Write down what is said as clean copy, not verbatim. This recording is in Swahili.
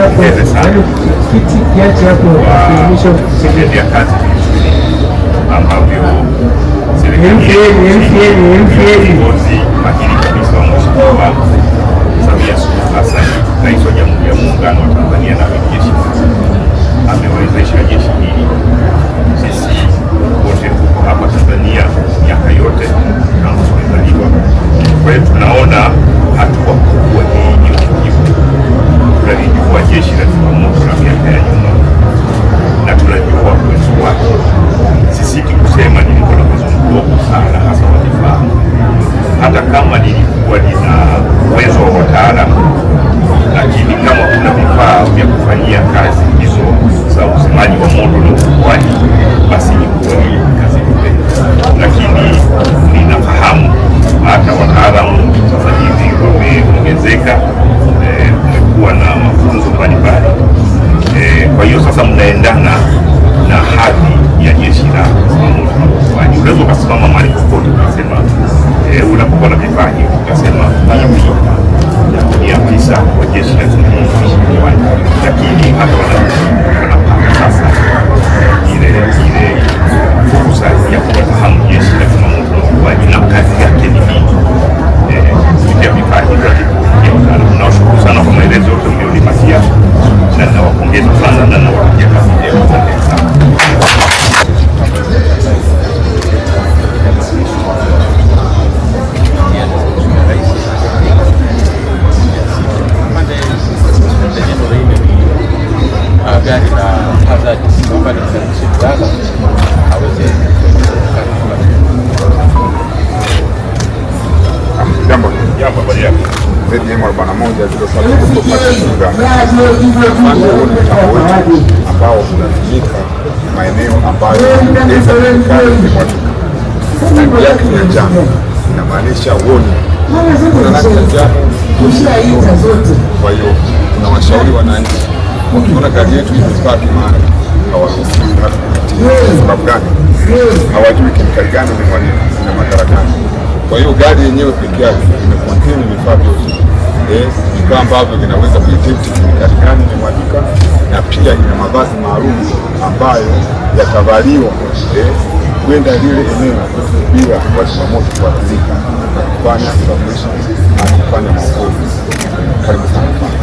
niwapongeze sana vitendea kazi ambavyo viongozi mahiri kabisa wa Mheshimiwa Samia Suluhu Hassan, Rais wa Jamhuri ya Muungano wa Tanzania na jeshi amewezesha jeshi hili. Sisi wote tuko hapa Tanzania miaka yote tangu tumezaliwa, kwa hiyo tunaona hatua kubwa hii ni muhimu. Tunalijua jeshi la zimamoto la miaka ya nyuma na tunajua uwezo wake. Sisiti kusema lilikuwa na uwezo mdogo sana, hasa wa vifaa. Hata kama lilikuwa lina uwezo wa wataalamu, lakini kama kuna vifaa vya kufanyia kazi hizo za uzimaji wa moto na uokoaji, basi ilikuwa ni kazi nzuri. Lakini ninafahamu hata wataalamu sasa hivi wameongezeka, kumekuwa na mafunzo mbalimbali. Kwa hiyo sasa mnaendana na hadhi ya jeshi la zimamoto na uokoaji. Unaweza ukasimama mahali popote ukasema, unapokuwa na vifaa hivi ukasema mimi ni afisa wa jeshi la zimamoto na uokoaji, lakini hata wanapata sasa ile fursa ya kuwafahamu jeshi la zimamoto na uokoaji na kazi yake ni nini kupitia vifaa hivyo ya utaalamu. Nawashukuru sana kwa maelezo yote mlionipatia na nawapongeza sana na nawapigia kazi njema. Asante sana. Gari la hazard naomba nimkaribishe dada aweze jambo bali yako ZM 41 ambao unatumika maeneo ambayo serikali imeweka rangi yake ya njano, inamaanisha uoni kuna rangi ya njano. Kwa hiyo tunawashauri wananchi wakiona gari yetu imepaki mahali hawaruhusiwi hata kupitia. Sababu gani? Hawajui kemikali gani imemwagika na madhara gani. Kwa hiyo gari yenyewe pekee yake imecontain vifaa vyote, vifaa ambavyo vinaweza kudetect kemikali gani imemwagika, na pia ina mavazi maalum ambayo yatavaliwa kwenda lile eneo bila wazimamoto kuathirika na kufanya evacuation na kufanya maokozi. Karibu sana.